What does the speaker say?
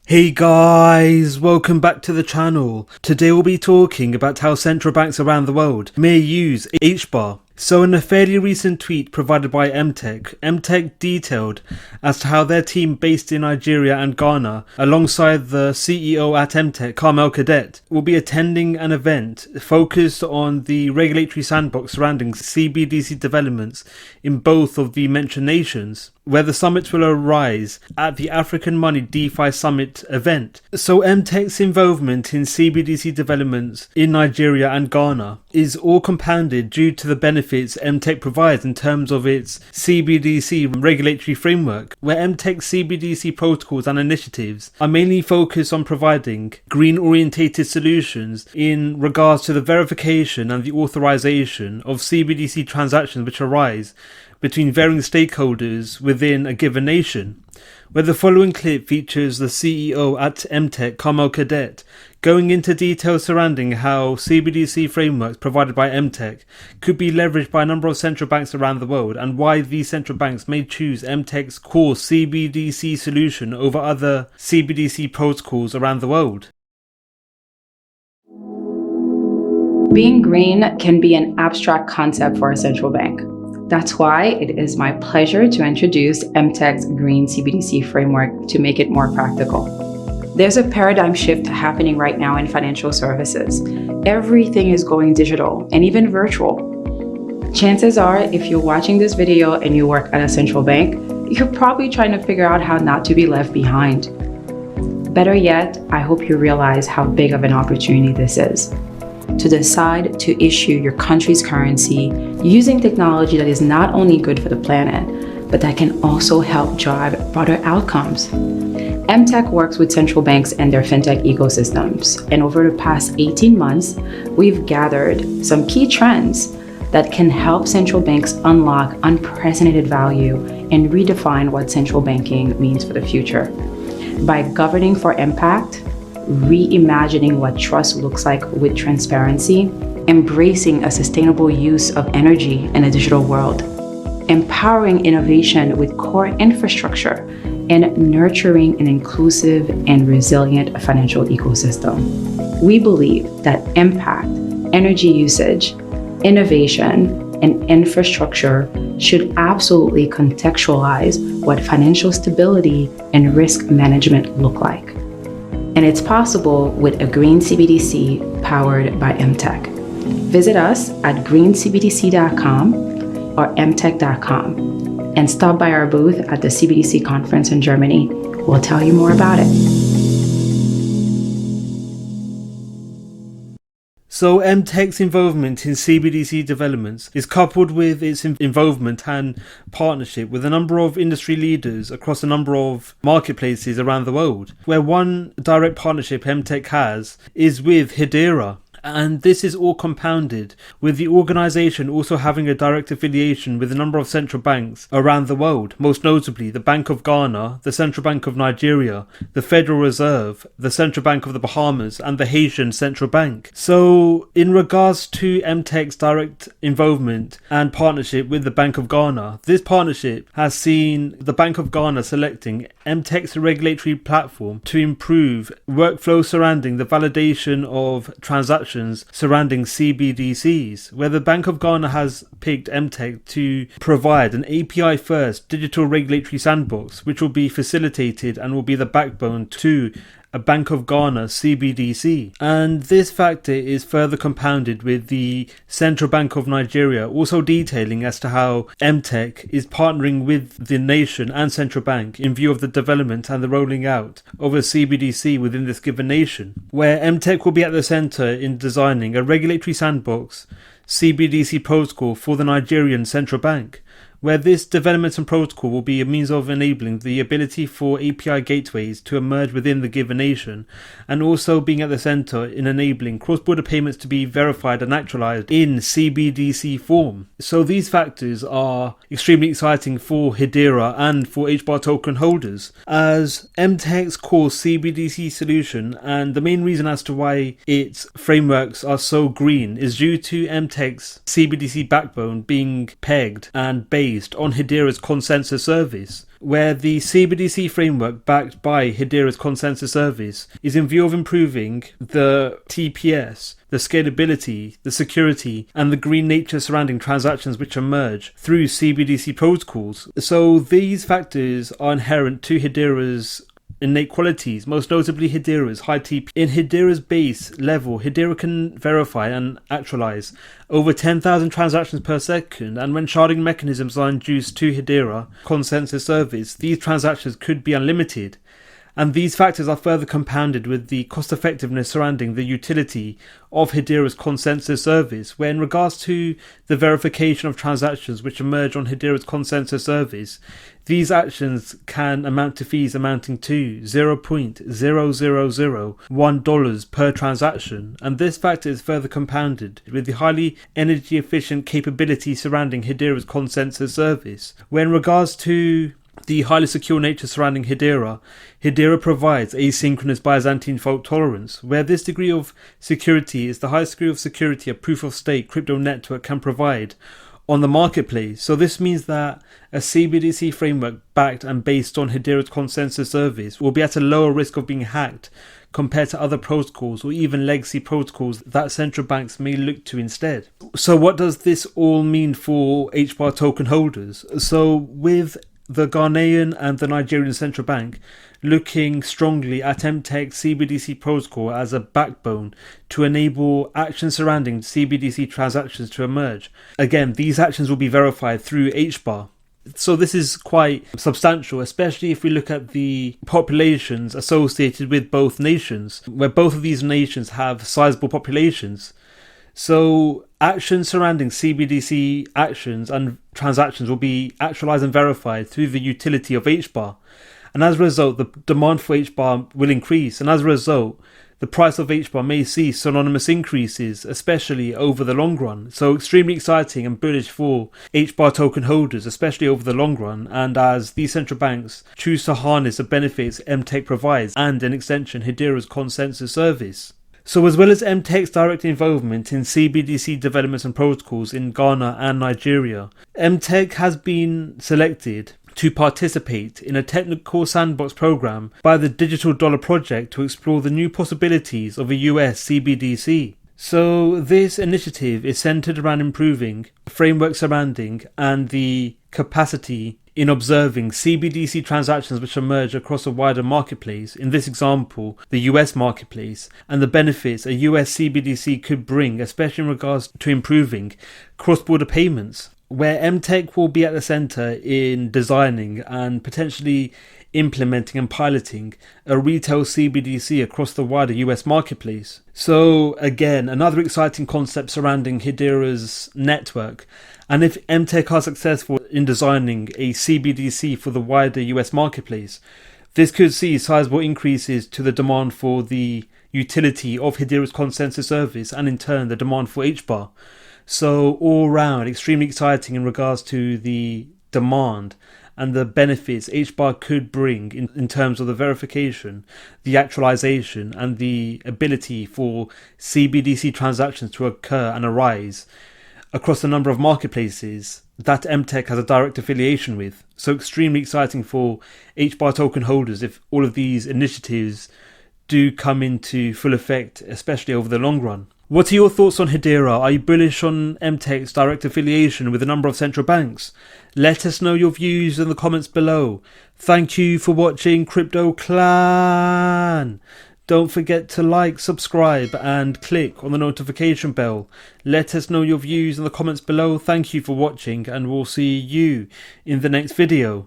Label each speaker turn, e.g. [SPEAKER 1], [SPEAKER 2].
[SPEAKER 1] Hey guys, welcome back to the channel. Today we'll be talking about how central banks around the world may use HBAR. So in a fairly recent tweet provided by MTech detailed as to how their team based in Nigeria and Ghana, alongside the CEO at MTech, Carmel Cadet, will be attending an event focused on the regulatory sandbox surrounding CBDC developments in both of the mentioned nations, where the summit will arise at the African Money DeFi Summit event. So MTech's involvement in CBDC developments in Nigeria and Ghana is all compounded due to the benefits MTech provides in terms of its CBDC regulatory framework, where MTech's CBDC protocols and initiatives are mainly focused on providing green-orientated solutions in regards to the verification and the authorization of CBDC transactions which arise between varying stakeholders within a given nation, where the following clip features the CEO at MTech, Carmel Cadet, going into details surrounding how CBDC frameworks provided by MTech could be leveraged by a number of central banks around the world, and why these central banks may choose MTech's core CBDC solution over other CBDC protocols around the world.
[SPEAKER 2] Being green can be an abstract concept for a central bank. That's why it is my pleasure to introduce MTech's Green CBDC framework to make it more practical. There's a paradigm shift happening right now in financial services. Everything is going digital and even virtual. Chances are, if you're watching this video and you work at a central bank, you're probably trying to figure out how not to be left behind. Better yet, I hope you realize how big of an opportunity this is. To decide to issue your country's currency using technology that is not only good for the planet, but that can also help drive broader outcomes. MTech works with central banks and their fintech ecosystems, and over the past 18 months, we've gathered some key trends that can help central banks unlock unprecedented value and redefine what central banking means for the future. By governing for impact, reimagining what trust looks like with transparency, embracing a sustainable use of energy in a digital world, empowering innovation with core infrastructure, and nurturing an inclusive and resilient financial ecosystem. We believe that impact, energy usage, innovation, and infrastructure should absolutely contextualize what financial stability and risk management look like. And it's possible with a green CBDC powered by MTech. Visit us at greencbdc.com or mtech.com and stop by our booth at the CBDC conference in Germany. We'll tell you more about it.
[SPEAKER 1] So MTech's involvement in CBDC developments is coupled with its involvement and partnership with a number of industry leaders across a number of marketplaces around the world, where one direct partnership MTech has is with Hedera. And this is all compounded with the organisation also having a direct affiliation with a number of central banks around the world, most notably the Bank of Ghana, the Central Bank of Nigeria, the Federal Reserve, the Central Bank of the Bahamas, and the Haitian Central Bank. So in regards to MTech's direct involvement and partnership with the Bank of Ghana, this partnership has seen the Bank of Ghana selecting MTech's regulatory platform to improve workflow surrounding the validation of transactions surrounding CBDCs, where the Bank of Ghana has picked MTech to provide an API-first digital regulatory sandbox, which will be facilitated and will be the backbone to a Bank of Ghana CBDC. And this factor is further compounded with the Central Bank of Nigeria also detailing as to how MTech is partnering with the nation and central bank in view of the development and the rolling out of a CBDC within this given nation, where MTech will be at the center in designing a regulatory sandbox CBDC protocol for the Nigerian Central Bank, where this development and protocol will be a means of enabling the ability for API gateways to emerge within the given nation, and also being at the center in enabling cross-border payments to be verified and actualized in CBDC form. So these factors are extremely exciting for Hedera and for HBAR token holders, as MTech's core CBDC solution, and the main reason as to why its frameworks are so green is due to MTech's CBDC backbone being pegged and based based on Hedera's consensus service, where the CBDC framework backed by Hedera's consensus service is in view of improving the TPS, the scalability, the security, and the green nature surrounding transactions which emerge through CBDC protocols. So these factors are inherent to Hedera's innate qualities, most notably Hedera's high TP. In Hedera's base level, Hedera can verify and actualize over 10,000 transactions per second, and when sharding mechanisms are induced to Hedera consensus service, these transactions could be unlimited. And these factors are further compounded with the cost effectiveness surrounding the utility of Hedera's consensus service, where in regards to the verification of transactions which emerge on Hedera's consensus service, these actions can amount to fees amounting to $0.0001 per transaction, and this factor is further compounded with the highly energy efficient capability surrounding Hedera's consensus service, where in regards to the highly secure nature surrounding Hedera provides asynchronous Byzantine fault tolerance, where this degree of security is the highest degree of security a proof-of-stake crypto network can provide on the marketplace. So this means that a CBDC framework backed and based on Hedera's consensus service will be at a lower risk of being hacked compared to other protocols or even legacy protocols that central banks may look to instead. So what does this all mean for HBAR token holders? So with the Ghanaian and the Nigerian central bank looking strongly at MTEX CBDC protocol as a backbone to enable actions surrounding CBDC transactions to emerge. Again, these actions will be verified through HBAR. So this is quite substantial, especially if we look at the populations associated with both nations, where both of these nations have sizable populations. So actions surrounding CBDC actions and transactions will be actualized and verified through the utility of HBAR. And as a result, the demand for HBAR will increase. And as a result, the price of HBAR may see synonymous increases, especially over the long run. So extremely exciting and bullish for HBAR token holders, especially over the long run. And as these central banks choose to harness the benefits MTEX provides and, in extension, Hedera's consensus service. So as well as MTEX's direct involvement in CBDC developments and protocols in Ghana and Nigeria, MTEX has been selected to participate in a technical sandbox program by the Digital Dollar Project to explore the new possibilities of a US CBDC. So this initiative is centered around improving framework surrounding and the capacity in observing CBDC transactions which emerge across a wider marketplace, in this example, the US marketplace, and the benefits a US CBDC could bring, especially in regards to improving cross-border payments, where MTEX will be at the center in designing and potentially implementing and piloting a retail CBDC across the wider US marketplace. So again, another exciting concept surrounding Hedera's network. And if MTEX are successful in designing a CBDC for the wider US marketplace, this could see sizable increases to the demand for the utility of Hedera's consensus service and in turn the demand for HBAR. So all round, extremely exciting in regards to the demand and the benefits HBAR could bring in terms of the verification, the actualization, and the ability for CBDC transactions to occur and arise across a number of marketplaces that MTEX has a direct affiliation with. So extremely exciting for HBAR token holders if all of these initiatives do come into full effect, especially over the long run. What are your thoughts on Hedera? Are you bullish on MTEX's direct affiliation with a number of central banks? Let us know your views in the comments below. Thank you for watching, Crypto Clan. Don't forget to like, subscribe and click on the notification bell. Let us know your views in the comments below. Thank you for watching and we'll see you in the next video.